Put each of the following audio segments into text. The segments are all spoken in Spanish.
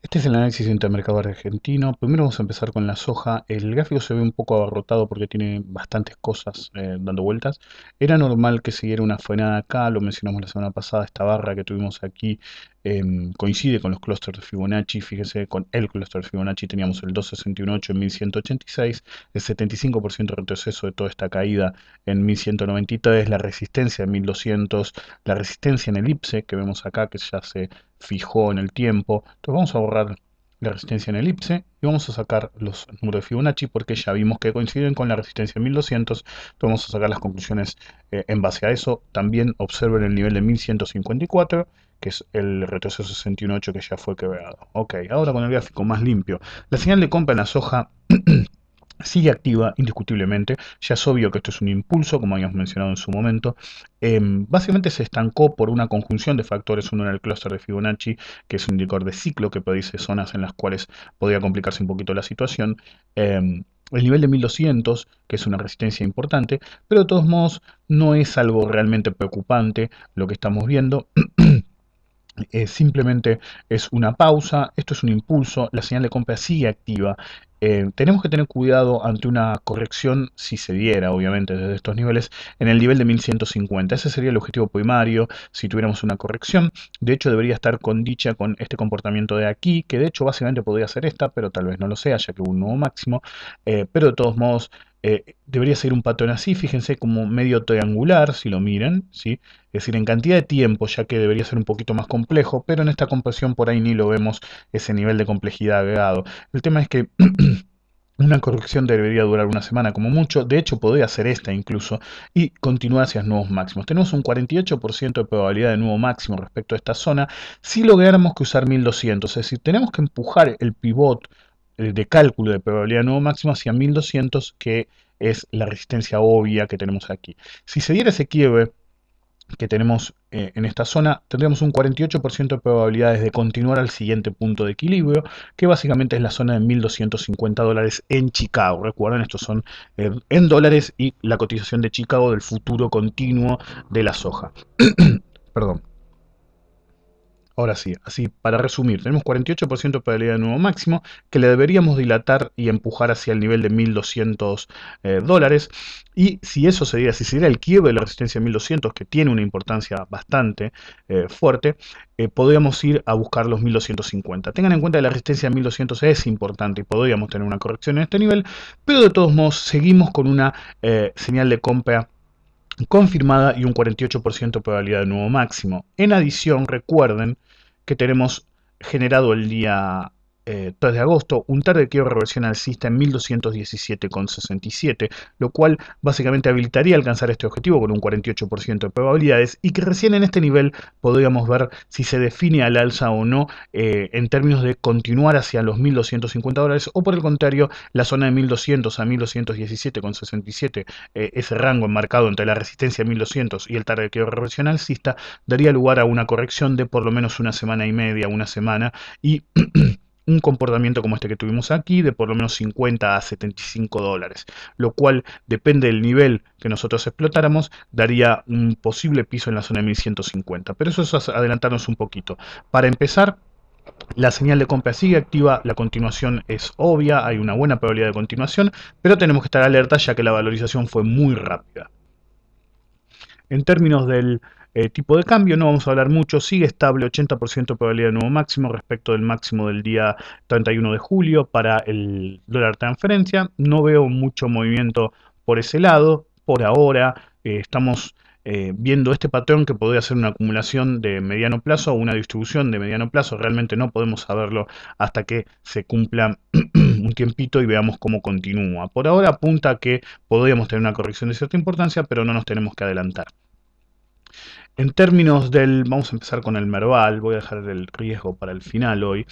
Este es el análisis intermercado argentino. Primero vamos a empezar con la soja. El gráfico se ve un poco abarrotado porque tiene bastantes cosas dando vueltas. Era normal que siguiera una frenada acá, lo mencionamos la semana pasada, esta barra que tuvimos aquí coincide con los clústeres de Fibonacci. Fíjense, con el clúster de Fibonacci teníamos el 261.8 en 1186, el 75% de retroceso de toda esta caída en 1193, la resistencia en 1200, la resistencia en elipse que vemos acá que ya se fijó en el tiempo. Entonces vamos a borrar la resistencia en elipse y vamos a sacar los números de Fibonacci porque ya vimos que coinciden con la resistencia en 1200. Entonces vamos a sacar las conclusiones en base a eso. También observen el nivel de 1154, que es el retroceso 61.8 que ya fue quebrado. Ok, ahora con el gráfico más limpio. La señal de compra en la soja sigue activa indiscutiblemente. Ya es obvio que esto es un impulso, como habíamos mencionado en su momento. Básicamente se estancó por una conjunción de factores. Uno era el clúster de Fibonacci, que es un indicador de ciclo que predice zonas en las cuales podría complicarse un poquito la situación. El nivel de 1200, que es una resistencia importante, pero de todos modos no es algo realmente preocupante lo que estamos viendo. Simplemente es una pausa, esto es un impulso, la señal de compra sigue activa. Tenemos que tener cuidado ante una corrección, si se diera, obviamente, desde estos niveles, en el nivel de 1150. Ese sería el objetivo primario si tuviéramos una corrección. De hecho, debería estar con dicha con este comportamiento de aquí, que de hecho básicamente podría ser esta, pero tal vez no lo sea, ya que hubo un nuevo máximo. Pero de todos modos, debería ser un patrón así, fíjense, como medio triangular, si lo miran, ¿sí? Es decir, en cantidad de tiempo, ya que debería ser un poquito más complejo, pero en esta compresión por ahí ni lo vemos ese nivel de complejidad agregado. El tema es que una corrección debería durar una semana como mucho, de hecho podría ser esta incluso, y continuar hacia nuevos máximos. Tenemos un 48% de probabilidad de nuevo máximo respecto a esta zona si lográramos que usar 1200, es decir, tenemos que empujar el pivot de cálculo de probabilidad de nuevo máximo hacia 1200, que es la resistencia obvia que tenemos aquí. Si se diera ese quiebre que tenemos en esta zona, tendríamos un 48% de probabilidades de continuar al siguiente punto de equilibrio, que básicamente es la zona de $1.250 en Chicago. Recuerden, estos son en dólares y la cotización de Chicago del futuro continuo de la soja. Perdón. Ahora sí, así para resumir, tenemos 48% de probabilidad de nuevo máximo que le deberíamos dilatar y empujar hacia el nivel de $1.200. Y si eso sería, si sería el quiebre de la resistencia 1200, que tiene una importancia bastante fuerte, podríamos ir a buscar los 1250. Tengan en cuenta que la resistencia 1200 es importante y podríamos tener una corrección en este nivel, pero de todos modos seguimos con una señal de compra confirmada y un 48% de probabilidad de nuevo máximo. En adición, recuerden que tenemos generado el día 3 de agosto un target de quiebre reversión alcista en 1217,67, lo cual básicamente habilitaría alcanzar este objetivo con un 48% de probabilidades y que recién en este nivel podríamos ver si se define al alza o no en términos de continuar hacia los $1.250 o por el contrario la zona de 1200 a 1217,67, ese rango enmarcado entre la resistencia 1200 y el target de quiebre reversión alcista daría lugar a una corrección de por lo menos una semana y media, una semana, y un comportamiento como este que tuvimos aquí de por lo menos 50 a $75, lo cual depende del nivel que nosotros explotáramos, daría un posible piso en la zona de 1150. Pero eso es adelantarnos un poquito. Para empezar, la señal de compra sigue activa, la continuación es obvia, hay una buena probabilidad de continuación, pero tenemos que estar alerta ya que la valorización fue muy rápida. En términos del tipo de cambio, no vamos a hablar mucho, sigue estable, 80% de probabilidad de nuevo máximo respecto del máximo del día 31 de julio para el dólar transferencia. No veo mucho movimiento por ese lado, por ahora estamos viendo este patrón que podría ser una acumulación de mediano plazo o una distribución de mediano plazo. Realmente no podemos saberlo hasta que se cumpla un tiempito y veamos cómo continúa. Por ahora apunta a que podríamos tener una corrección de cierta importancia, pero no nos tenemos que adelantar. En términos del, vamos a empezar con el Merval, voy a dejar el riesgo para el final hoy.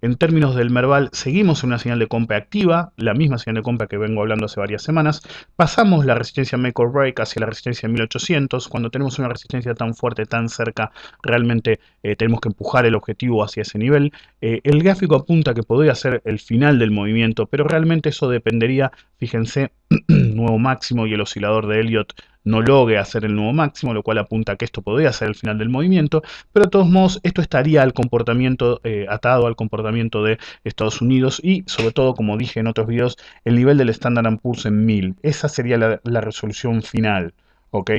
En términos del Merval, seguimos en una señal de compra activa, la misma señal de compra que vengo hablando hace varias semanas. Pasamos la resistencia Make or Break hacia la resistencia 1800. Cuando tenemos una resistencia tan fuerte, tan cerca, realmente tenemos que empujar el objetivo hacia ese nivel. El gráfico apunta que podría ser el final del movimiento, pero realmente eso dependería, fíjense, nuevo máximo y el oscilador de Elliott no logre hacer el nuevo máximo, lo cual apunta a que esto podría ser el final del movimiento, pero de todos modos esto estaría al comportamiento, atado al comportamiento de Estados Unidos y sobre todo, como dije en otros videos, el nivel del Standard & Poor's en 1000. Esa sería la resolución final, ¿ok?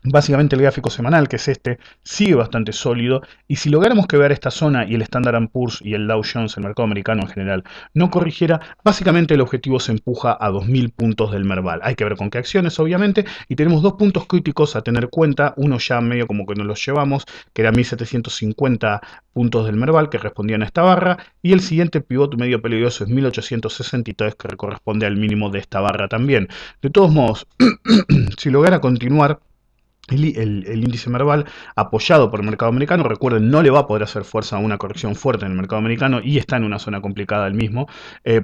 Básicamente el gráfico semanal, que es este, sigue bastante sólido y si lográramos que ver esta zona y el Standard & Poor's y el Dow Jones, el mercado americano en general, no corrigiera, básicamente el objetivo se empuja a 2000 puntos del Merval. Hay que ver con qué acciones, obviamente, y tenemos dos puntos críticos a tener cuenta, uno ya medio como que nos los llevamos, que era 1750 puntos del Merval que respondían a esta barra, y el siguiente pivote medio peligroso es 1863 que corresponde al mínimo de esta barra también. De todos modos, si lograra continuar el índice Merval apoyado por el mercado americano, recuerden, no le va a poder hacer fuerza a una corrección fuerte en el mercado americano y está en una zona complicada el mismo.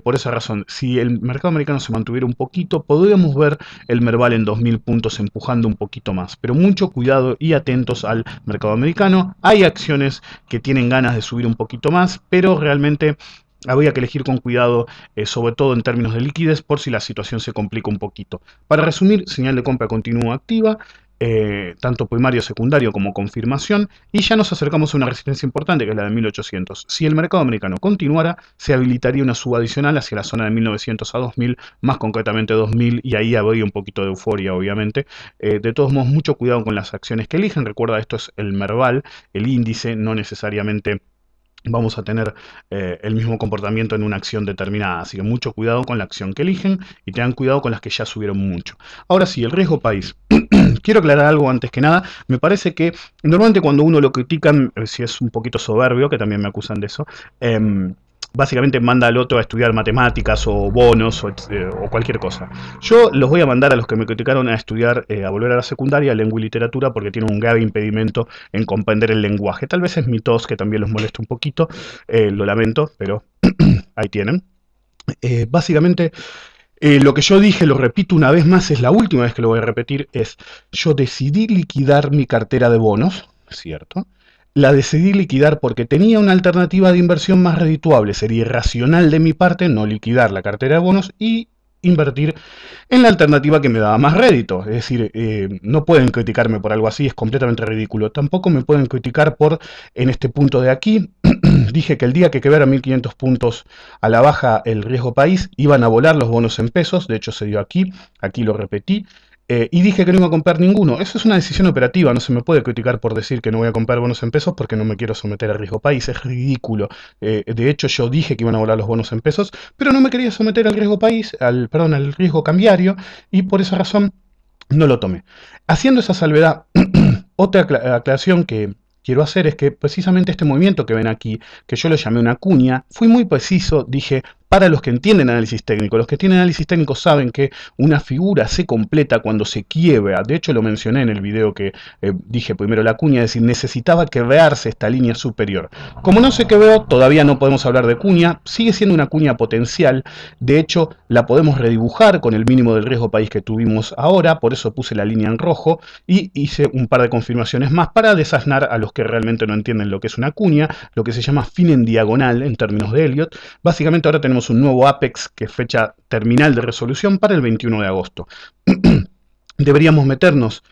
Por esa razón, si el mercado americano se mantuviera un poquito, podríamos ver el Merval en 2000 puntos empujando un poquito más. Pero mucho cuidado y atentos al mercado americano. Hay acciones que tienen ganas de subir un poquito más, pero realmente habría que elegir con cuidado, sobre todo en términos de liquidez, por si la situación se complica un poquito. Para resumir, señal de compra continua activa, tanto primario, secundario como confirmación, y ya nos acercamos a una resistencia importante que es la de 1800. Si el mercado americano continuara, se habilitaría una suba adicional hacia la zona de 1900 a 2000, más concretamente 2000, y ahí habría un poquito de euforia, obviamente. De todos modos, mucho cuidado con las acciones que eligen. Recuerda, esto es el Merval, el índice, no necesariamente vamos a tener el mismo comportamiento en una acción determinada, así que mucho cuidado con la acción que eligen y tengan cuidado con las que ya subieron mucho. Ahora sí, el riesgo país. Quiero aclarar algo antes que nada. Me parece que normalmente cuando uno lo critican, si es un poquito soberbio, que también me acusan de eso, básicamente manda al otro a estudiar matemáticas o bonos o cualquier cosa. Yo los voy a mandar a los que me criticaron a estudiar, a volver a la secundaria, lengua y literatura, porque tienen un grave impedimento en comprender el lenguaje. Tal vez es mi tos que también los molesta un poquito, lo lamento, pero ahí tienen. Básicamente, lo que yo dije, lo repito una vez más, es la última vez que lo voy a repetir, es yo decidí liquidar mi cartera de bonos, ¿cierto? La decidí liquidar porque tenía una alternativa de inversión más redituable. Sería irracional de mi parte no liquidar la cartera de bonos y invertir en la alternativa que me daba más rédito. Es decir, no pueden criticarme por algo así, es completamente ridículo. Tampoco me pueden criticar por, en este punto de aquí, dije que el día que quedara 1500 puntos a la baja el riesgo país, iban a volar los bonos en pesos. De hecho se dio aquí lo repetí. Y dije que no iba a comprar ninguno. Eso es una decisión operativa, no se me puede criticar por decir que no voy a comprar bonos en pesos porque no me quiero someter a riesgo país, es ridículo. De hecho yo dije que iban a volar los bonos en pesos, pero no me quería someter al riesgo país, al riesgo cambiario, y por esa razón no lo tomé. Haciendo esa salvedad, otra aclaración que quiero hacer es que precisamente este movimiento que ven aquí, que yo lo llamé una cuña, fui muy preciso, dije, para los que entienden análisis técnico. Los que tienen análisis técnico saben que una figura se completa cuando se quiebra. De hecho lo mencioné en el video que dije primero la cuña, es decir, necesitaba quebrarse esta línea superior. Como no se quebró, todavía no podemos hablar de cuña, sigue siendo una cuña potencial. De hecho, la podemos redibujar con el mínimo del riesgo país que tuvimos ahora, por eso puse la línea en rojo y hice un par de confirmaciones más para desasnar a los que realmente no entienden lo que es una cuña, lo que se llama fin en diagonal en términos de Elliott. Básicamente ahora tenemos un nuevo Apex que es fecha terminal de resolución para el 21 de agosto. Deberíamos meternos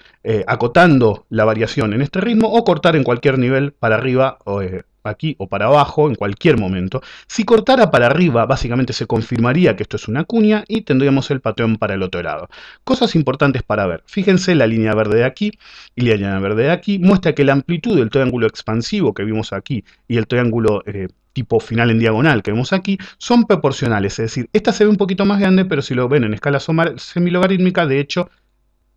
acotando la variación en este ritmo o cortar en cualquier nivel para arriba o aquí o para abajo en cualquier momento. Si cortara para arriba, básicamente se confirmaría que esto es una cuña y tendríamos el patrón para el otro lado. Cosas importantes para ver. Fíjense la línea verde de aquí y la línea verde de aquí muestra que la amplitud del triángulo expansivo que vimos aquí y el triángulo tipo final en diagonal que vemos aquí son proporcionales. Es decir, esta se ve un poquito más grande, pero si lo ven en escala semilogarítmica, de hecho,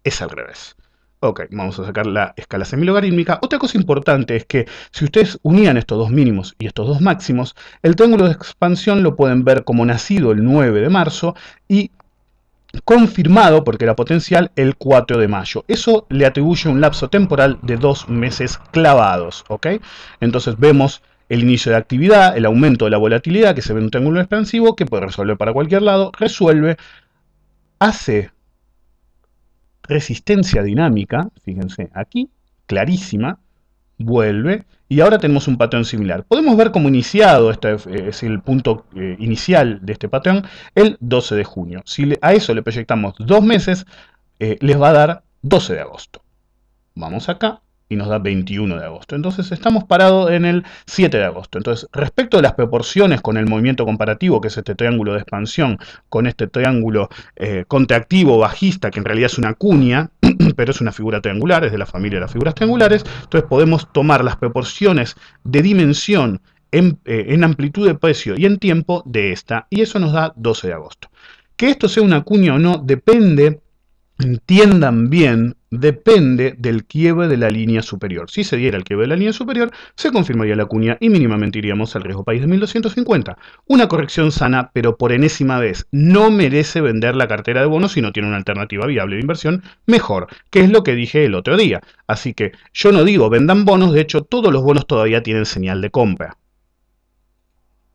es al revés. Ok, vamos a sacar la escala semilogarítmica. Otra cosa importante es que si ustedes unían estos dos mínimos y estos dos máximos, el triángulo de expansión lo pueden ver como nacido el 9 de marzo y confirmado, porque era potencial, el 4 de mayo. Eso le atribuye un lapso temporal de 2 meses clavados. ¿Ok? Entonces vemos el inicio de actividad, el aumento de la volatilidad que se ve en un triángulo expansivo que puede resolver para cualquier lado, resuelve, hace resistencia dinámica, fíjense aquí, clarísima, vuelve y ahora tenemos un patrón similar. Podemos ver cómo iniciado, este es el punto inicial de este patrón, el 12 de junio. Si a eso le proyectamos 2 meses, les va a dar 12 de agosto. Vamos acá y nos da 21 de agosto. Entonces estamos parados en el 7 de agosto. Entonces, respecto de las proporciones con el movimiento comparativo, que es este triángulo de expansión, con este triángulo contractivo bajista, que en realidad es una cuña, pero es una figura triangular, es de la familia de las figuras triangulares, entonces podemos tomar las proporciones de dimensión en amplitud de precio y en tiempo de esta, y eso nos da 12 de agosto. Que esto sea una cuña o no depende, entiendan bien, depende del quiebre de la línea superior. Si se diera el quiebre de la línea superior, se confirmaría la cuña y mínimamente iríamos al riesgo país de 1250. Una corrección sana, pero por enésima vez, no merece vender la cartera de bonos si no tiene una alternativa viable de inversión mejor, que es lo que dije el otro día. Así que yo no digo vendan bonos, de hecho todos los bonos todavía tienen señal de compra.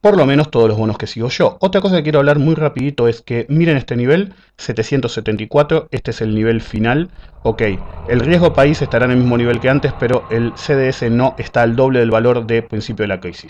Por lo menos todos los bonos que sigo yo. Otra cosa que quiero hablar muy rapidito es que miren este nivel, 774, este es el nivel final. Ok, el riesgo país estará en el mismo nivel que antes, pero el CDS no está al doble del valor de principio de la crisis.